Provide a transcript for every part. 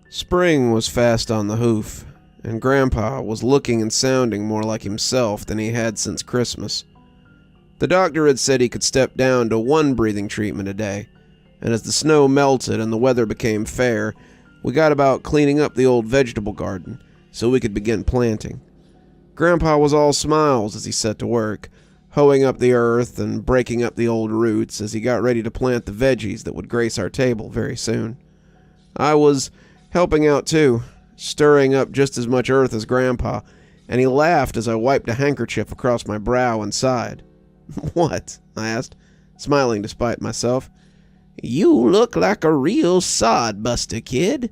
Spring was fast on the hoof, and Grandpa was looking and sounding more like himself than he had since Christmas. The doctor had said he could step down to 1 breathing treatment a day, and as the snow melted and the weather became fair, we got about cleaning up the old vegetable garden so we could begin planting. Grandpa was all smiles as he set to work, hoeing up the earth and breaking up the old roots as he got ready to plant the veggies that would grace our table very soon. I was helping out too, stirring up just as much earth as Grandpa, and he laughed as I wiped a handkerchief across my brow and sighed. "What?" I asked, smiling despite myself. "You look like a real sod-buster, kid."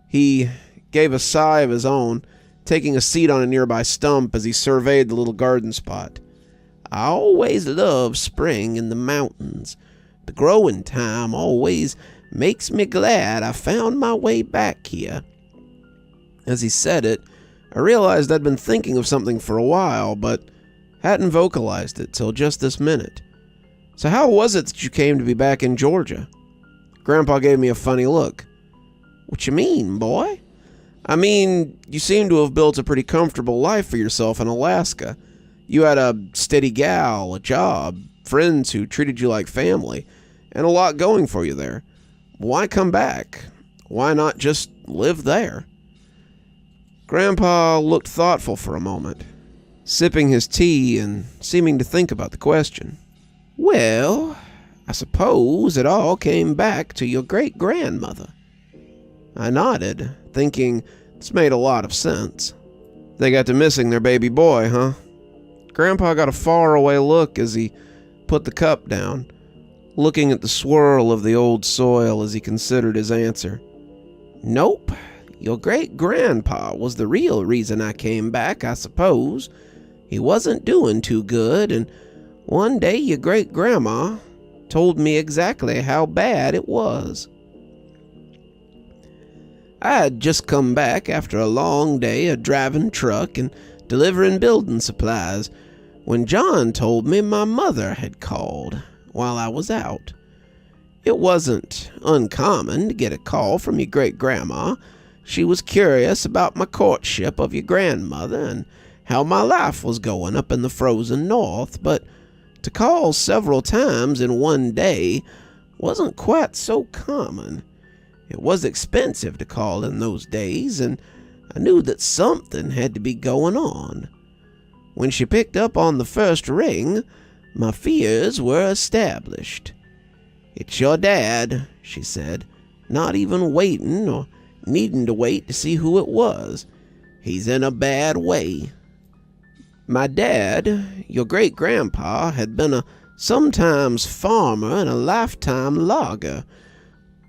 He gave a sigh of his own, taking a seat on a nearby stump as he surveyed the little garden spot. "I always love spring in the mountains. The growing time always makes me glad I found my way back here." As he said it, I realized I'd been thinking of something for a while, but hadn't vocalized it till just this minute. "So how was it that you came to be back in Georgia?" Grandpa gave me a funny look. "What you mean, boy?" "I mean, you seem to have built a pretty comfortable life for yourself in Alaska. You had a steady gal, a job, friends who treated you like family, and a lot going for you there. Why come back? Why not just live there?" Grandpa looked thoughtful for a moment, sipping his tea and seeming to think about the question. "Well, I suppose it all came back to your great-grandmother." I nodded, thinking this made a lot of sense. "They got to missing their baby boy, huh?" Grandpa got a faraway look as he put the cup down, looking at the swirl of the old soil as he considered his answer. "Nope. Your great-grandpa was the real reason I came back, I suppose. He wasn't doing too good, and one day your great-grandma told me exactly how bad it was. I had just come back after a long day of driving truck and delivering building supplies when John told me my mother had called while I was out. It wasn't uncommon to get a call from your great-grandma. She was curious about my courtship of your grandmother and how my life was going up in the frozen north, but to call several times in one day wasn't quite so common. It was expensive to call in those days, and I knew that something had to be going on. When she picked up on the first ring, my fears were established. 'It's your dad,' she said, not even waiting or needing to wait to see who it was. 'He's in a bad way.' My dad, your great-grandpa, had been a sometimes farmer and a lifetime logger.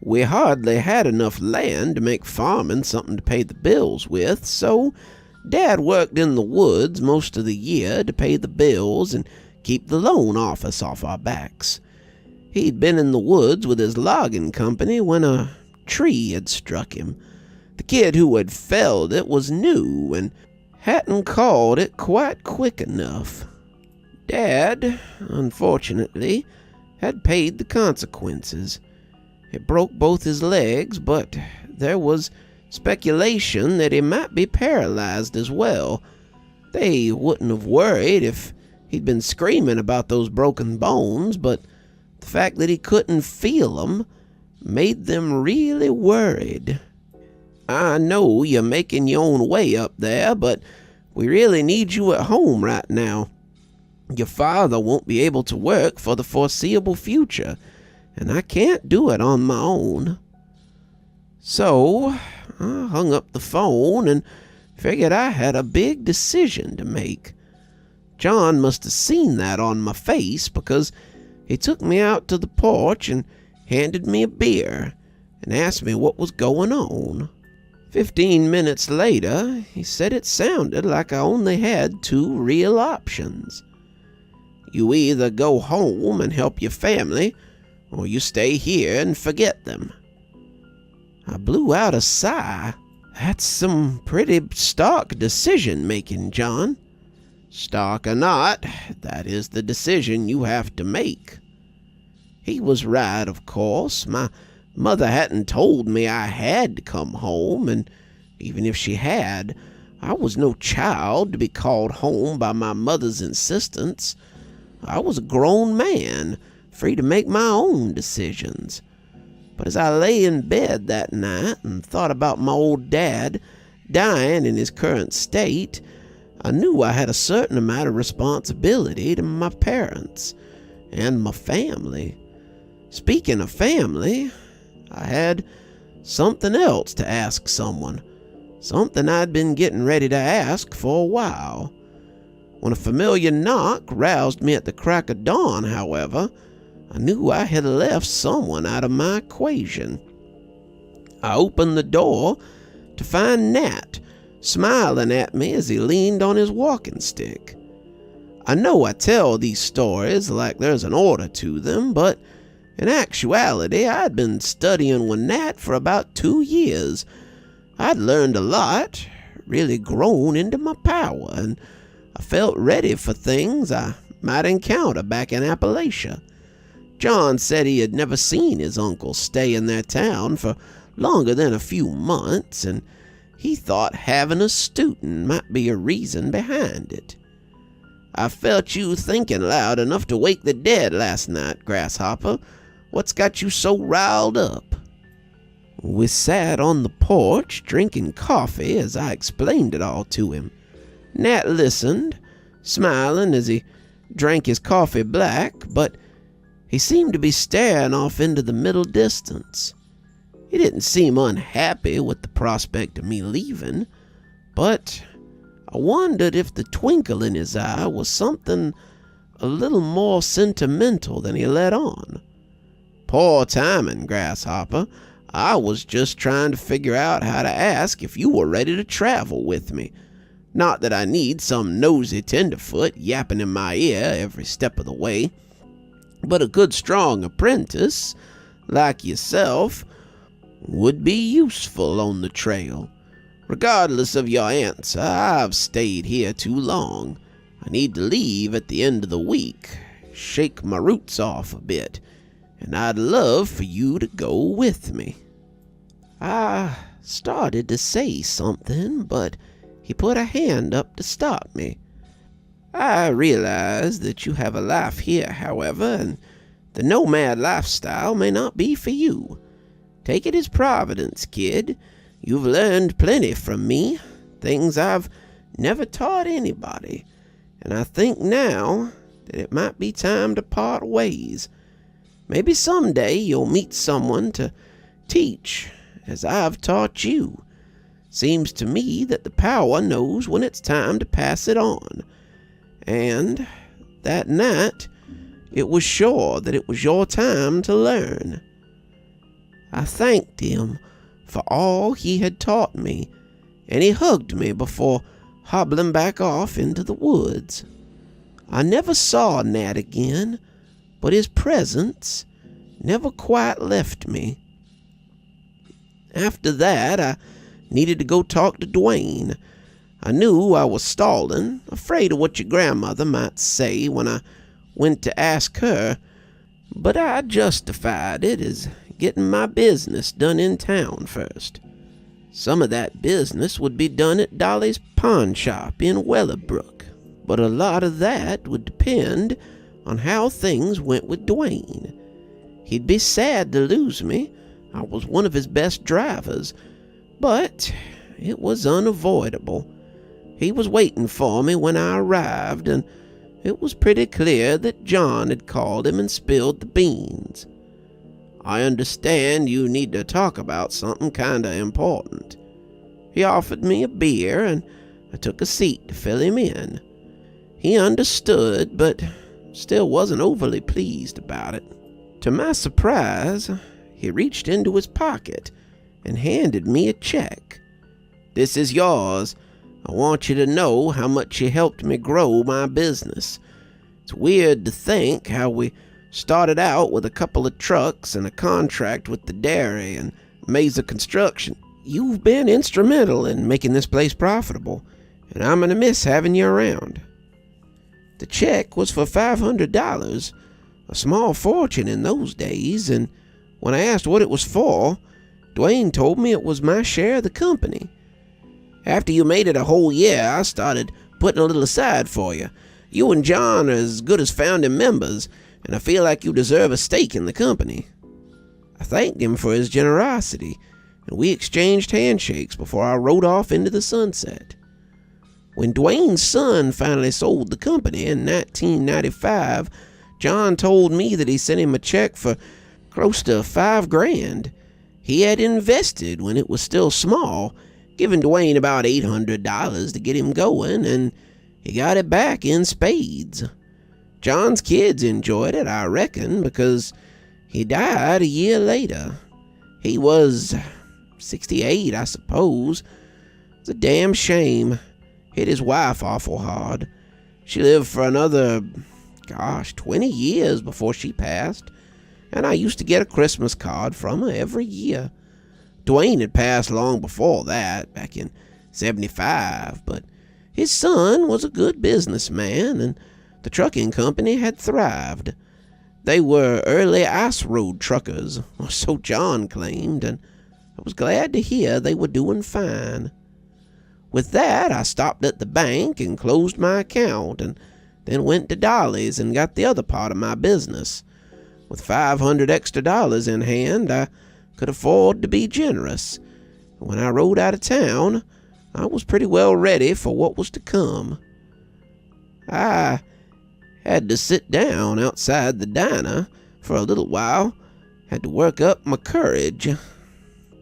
We hardly had enough land to make farming something to pay the bills with, so Dad worked in the woods most of the year to pay the bills and keep the loan office off our backs. He'd been in the woods with his logging company when a tree had struck him. The kid who had felled it was new and hadn't called it quite quick enough. Dad, unfortunately, had paid the consequences. It broke both his legs, but there was speculation that he might be paralyzed as well. They wouldn't have worried if he'd been screaming about those broken bones, but the fact that he couldn't feel them made them really worried. I know you're making your own way up there, but we really need you at home right now. Your father won't be able to work for the foreseeable future, and I can't do it on my own." So I hung up the phone and figured I had a big decision to make. John must have seen that on my face, because he took me out to the porch and handed me a beer and asked me what was going on. 15 minutes later, he said it sounded like I only had 2 real options. You either go home and help your family, or you stay here and forget them. I blew out a sigh. That's some pretty stark decision-making, John. Stark or not, that is the decision you have to make. He was right, of course. My Mother hadn't told me I had to come home, and even if she had, I was no child to be called home by my mother's insistence. I was a grown man, free to make my own decisions. But as I lay in bed that night and thought about my old dad dying in his current state, I knew I had a certain amount of responsibility to my parents and my family. Speaking of family, I had something else to ask someone, something I'd been getting ready to ask for a while. When a familiar knock roused me at the crack of dawn, however, I knew I had left someone out of my equation. I opened the door to find Nat smiling at me as he leaned on his walking stick. I know I tell these stories like there's an order to them, but in actuality, I'd been studying with Nat for about 2 years. I'd learned a lot, really grown into my power, and I felt ready for things I might encounter back in Appalachia. John said he had never seen his uncle stay in their town for longer than a few months, and he thought having a student might be a reason behind it. I felt you thinking loud enough to wake the dead last night, Grasshopper. What's got you so riled up? We sat on the porch drinking coffee as I explained it all to him. Nat listened, smiling as he drank his coffee black, but he seemed to be staring off into the middle distance. He didn't seem unhappy with the prospect of me leaving, but I wondered if the twinkle in his eye was something a little more sentimental than he let on. Poor timing, Grasshopper. I was just trying to figure out how to ask if you were ready to travel with me. Not that I need some nosy tenderfoot yapping in my ear every step of the way, but a good strong apprentice, like yourself, would be useful on the trail. Regardless of your answer, I've stayed here too long. I need to leave at the end of the week, shake my roots off a bit, and I'd love for you to go with me. I started to say something, but he put a hand up to stop me. I realize that you have a life here, however, and the nomad lifestyle may not be for you. Take it as providence, kid. You've learned plenty from me, things I've never taught anybody, and I think now that it might be time to part ways. Maybe someday you'll meet someone to teach as I've taught you. Seems to me that the power knows when it's time to pass it on. And that night, it was sure that it was your time to learn. I thanked him for all he had taught me, and he hugged me before hobbling back off into the woods. I never saw Nat again, but his presence never quite left me. After that, I needed to go talk to Dwayne. I knew I was stalling, afraid of what your grandmother might say when I went to ask her, but I justified it as getting my business done in town first. Some of that business would be done at Dolly's pawn shop in Wellerbrook, but a lot of that would depend on how things went with Dwayne. He'd be sad to lose me. I was one of his best drivers, but it was unavoidable. He was waiting for me when I arrived, and it was pretty clear that John had called him and spilled the beans. I understand you need to talk about something kinda important. He offered me a beer, and I took a seat to fill him in. He understood, but still wasn't overly pleased about it. To my surprise, he reached into his pocket and handed me a check. "This is yours. I want you to know how much you helped me grow my business. It's weird to think how we started out with a couple of trucks and a contract with the dairy and Mesa Construction. You've been instrumental in making this place profitable, and I'm going to miss having you around." The check was for $500, a small fortune in those days, and When I asked what it was for, Dwayne told me it was my share of the company. After you made it a whole year, I started putting a little aside for you. You and John are as good as founding members, and I feel like you deserve a stake in the company. I thanked him for his generosity, and we exchanged handshakes before I rode off into the sunset. When Dwayne's son finally sold the company in 1995, John told me that he sent him a check for close to $5,000. He had invested when it was still small, giving Dwayne about $800 to get him going, and he got it back in spades. John's kids enjoyed it, I reckon, because he died a year later. He was 68, I suppose. It's a damn shame. Hit his wife awful hard. She lived for another, 20 years before she passed, and I used to get a Christmas card from her every year. Dwayne had passed long before that, back in 75, but his son was a good businessman, and the trucking company had thrived. They were early ice road truckers, or so John claimed, and I was glad to hear they were doing fine. With that, I stopped at the bank and closed my account, and then went to Dolly's and got the other part of my business. With $500 extra in hand, I could afford to be generous. When I rode out of town, I was pretty well ready for what was to come. I had to sit down outside the diner for a little while, had to work up my courage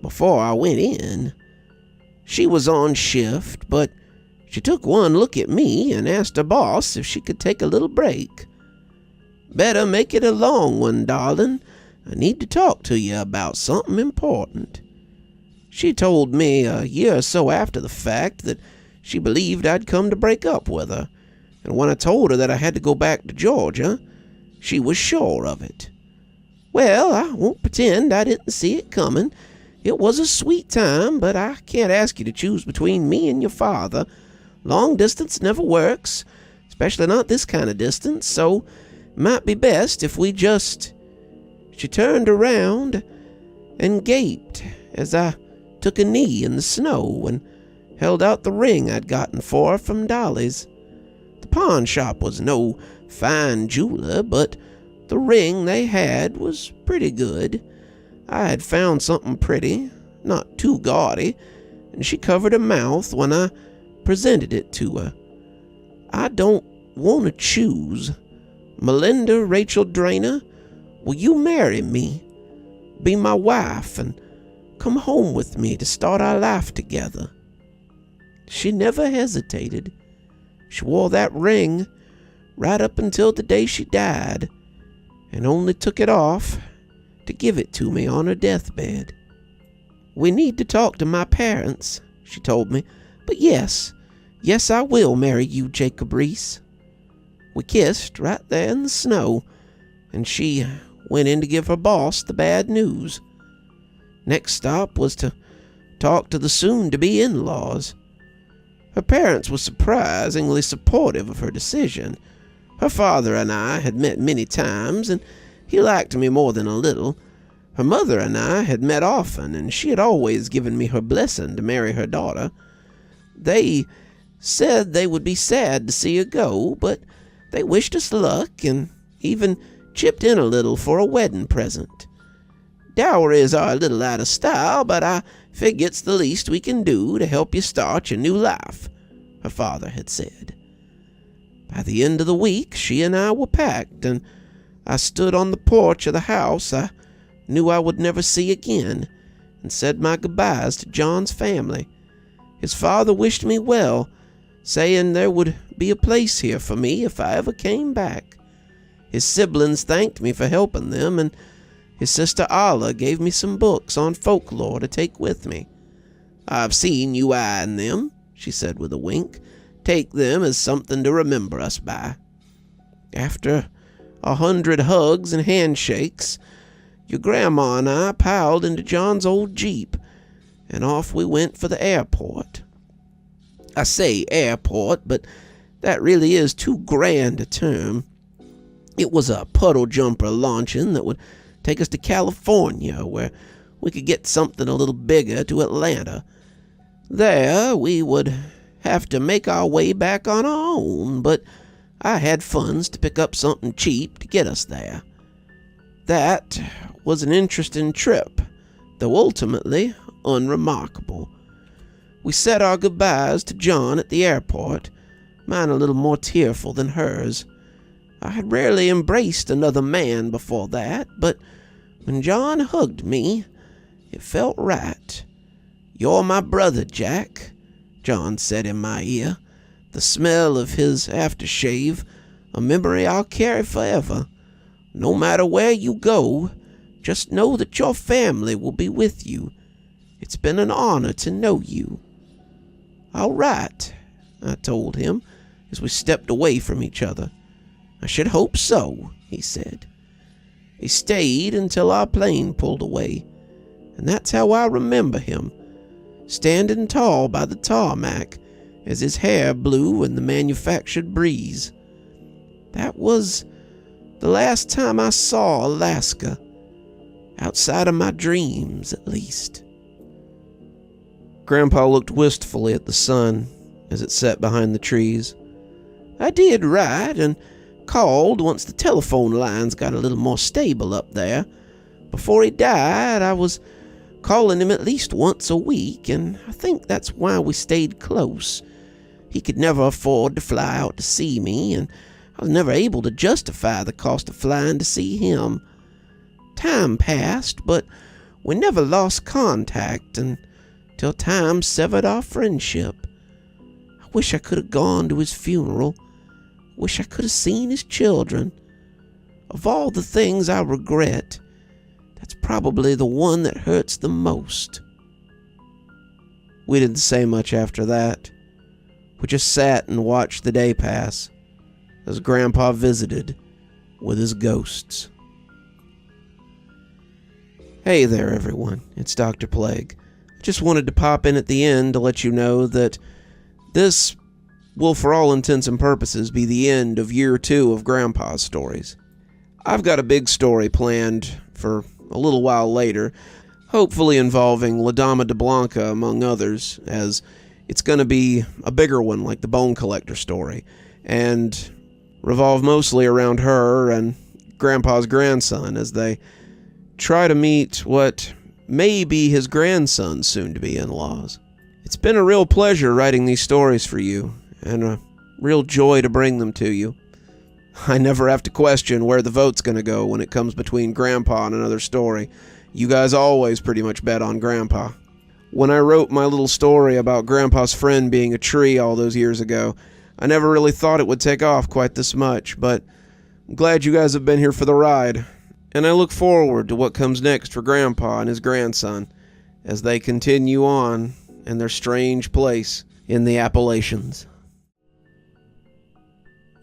before I went in. She was on shift, but she took one look at me and asked her boss if she could take a little break. "Better make it a long one, darling. I need to talk to you about something important." She told me a year or so after the fact that she believed I'd come to break up with her, and when I told her that I had to go back to Georgia, she was sure of it. Well, I won't pretend I didn't see it coming. It was a sweet time, but I can't ask you to choose between me and your father. Long distance never works, especially not this kind of distance, so it might be best if we just... She turned around and gaped as I took a knee in the snow and held out the ring I'd gotten for her from Dolly's. The pawn shop was no fine jeweler, but the ring they had was pretty good. I had found something pretty, not too gaudy, and she covered her mouth when I presented it to her. "I don't want to choose. Melinda Rachel Drainer, will you marry me, be my wife, and come home with me to start our life together?" She never hesitated. She wore that ring right up until the day she died, and only took it off to give it to me on her deathbed. "We need to talk to my parents," she told me, "but yes, I will marry you, Jacob Reese." We kissed right there in the snow, and she went in to give her boss the bad news. Next stop was to talk to the soon-to-be in-laws. Her parents were surprisingly supportive of her decision. Her father and I had met many times, and he liked me more than a little. Her mother and I had met often, and she had always given me her blessing to marry her daughter. They said they would be sad to see her go, but they wished us luck and even chipped in a little for a wedding present. "Dowries are a little out of style, but I figure it's the least we can do to help you start your new life," her father had said. By the end of the week, she and I were packed, and I stood on the porch of the house I knew I would never see again, and said my goodbyes to John's family. His father wished me well, saying there would be a place here for me if I ever came back. His siblings thanked me for helping them, and his sister Alla gave me some books on folklore to take with me. "I've seen you eyeing them," she said with a wink. "Take them as something to remember us by." After 100 hugs and handshakes, your grandma and I piled into John's old Jeep, and off we went for the airport. I say airport, but that really is too grand a term. It was a puddle jumper launching that would take us to California, where we could get something a little bigger, to Atlanta. There, we would have to make our way back on our own, but I had funds to pick up something cheap to get us there. That was an interesting trip, though ultimately unremarkable. We said our goodbyes to John at the airport, mine a little more tearful than hers. I had rarely embraced another man before that, but when John hugged me, it felt right. "You're my brother, Jack," John said in my ear, the smell of his aftershave, a memory I'll carry forever. "No matter where you go, just know that your family will be with you. It's been an honor to know you." "All right," I told him as we stepped away from each other. "I should hope so," he said. He stayed until our plane pulled away, and that's how I remember him, standing tall by the tarmac as his hair blew in the manufactured breeze. That was the last time I saw Alaska, outside of my dreams at least. Grandpa looked wistfully at the sun as it set behind the trees. "I did right, and called once the telephone lines got a little more stable up there. Before he died, I was calling him at least once a week, and I think that's why we stayed close. He could never afford to fly out to see me, and I was never able to justify the cost of flying to see him. Time passed, but we never lost contact until time severed our friendship. I wish I could have gone to his funeral. Wish I could have seen his children. Of all the things I regret, that's probably the one that hurts the most." We didn't say much after that. We just sat and watched the day pass as Grandpa visited with his ghosts. Hey there, everyone. It's Dr. Plague. Just wanted to pop in at the end to let you know that this will, for all intents and purposes, be the end of year 2 of Grandpa's stories. I've got a big story planned for a little while later, hopefully involving La Dama de Blanca, among others, as it's going to be a bigger one like the Bone Collector story, and revolve mostly around her and Grandpa's grandson as they try to meet what may be his grandson's soon-to-be in-laws. It's been a real pleasure writing these stories for you, and a real joy to bring them to you. I never have to question where the vote's going to go when it comes between Grandpa and another story. You guys always pretty much bet on Grandpa. When I wrote my little story about Grandpa's friend being a tree all those years ago, I never really thought it would take off quite this much, but I'm glad you guys have been here for the ride, and I look forward to what comes next for Grandpa and his grandson as they continue on in their strange place in the Appalachians.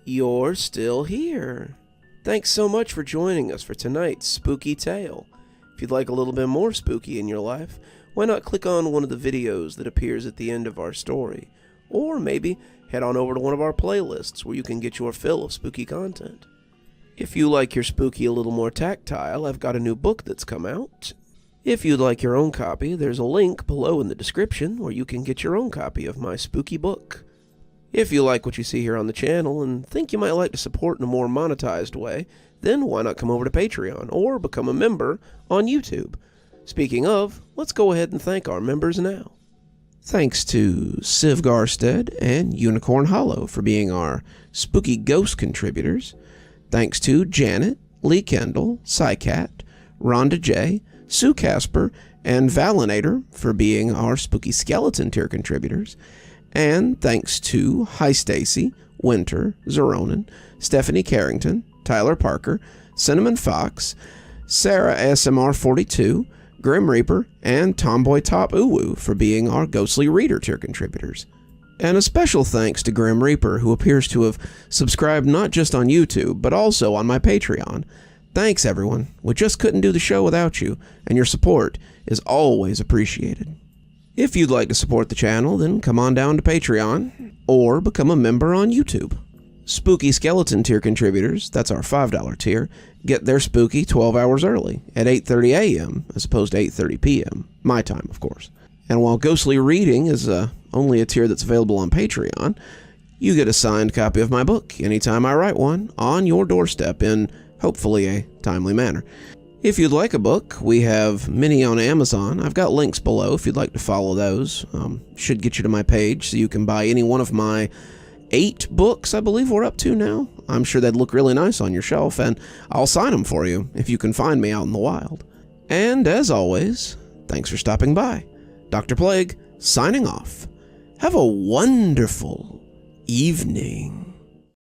You're still here. Thanks so much for joining us for tonight's spooky tale. If you'd like a little bit more spooky in your life, why not click on one of the videos that appears at the end of our story, or maybe head on over to one of our playlists where you can get your fill of spooky content. If you like your spooky a little more tactile, I've got a new book that's come out. If you'd like your own copy, there's a link below in the description where you can get your own copy of my spooky book. If you like what you see here on the channel and think you might like to support in a more monetized way, then why not come over to Patreon or become a member on YouTube? Speaking of, let's go ahead and thank our members now. Thanks to Civ Garstad and Unicorn Hollow for being our spooky ghost contributors. Thanks to Janet, Lee Kendall, Saikat, Ronda J, Sue Casper, and Valinator for being our spooky skeleton tier contributors. And thanks to Hi Stacy, Winter, Xaronan, Stephanie Carrington, Tyler Parker, Cinnamon Fox, Sarah ASMR42, Grim Reaper, and TomBoiTopUwU for being our Ghostly Reader tier contributors. And a special thanks to Grim Reaper, who appears to have subscribed not just on YouTube, but also on my Patreon. Thanks, everyone. We just couldn't do the show without you, and your support is always appreciated. If you'd like to support the channel, then come on down to Patreon, or become a member on YouTube. Spooky Skeleton tier contributors, that's our $5 tier, get their spooky 12 hours early at 8:30 a.m. as opposed to 8:30 p.m. My time, of course. And while Ghostly Reading is only a tier that's available on Patreon, you get a signed copy of my book anytime I write one on your doorstep in, hopefully, a timely manner. If you'd like a book, we have many on Amazon. I've got links below if you'd like to follow those. Should get you to my page so you can buy any one of my 8 books I believe we're up to now. I'm sure they'd look really nice on your shelf, and I'll sign them for you if you can find me out in the wild. And as always, thanks for stopping by. Dr. Plague, signing off. Have a wonderful evening.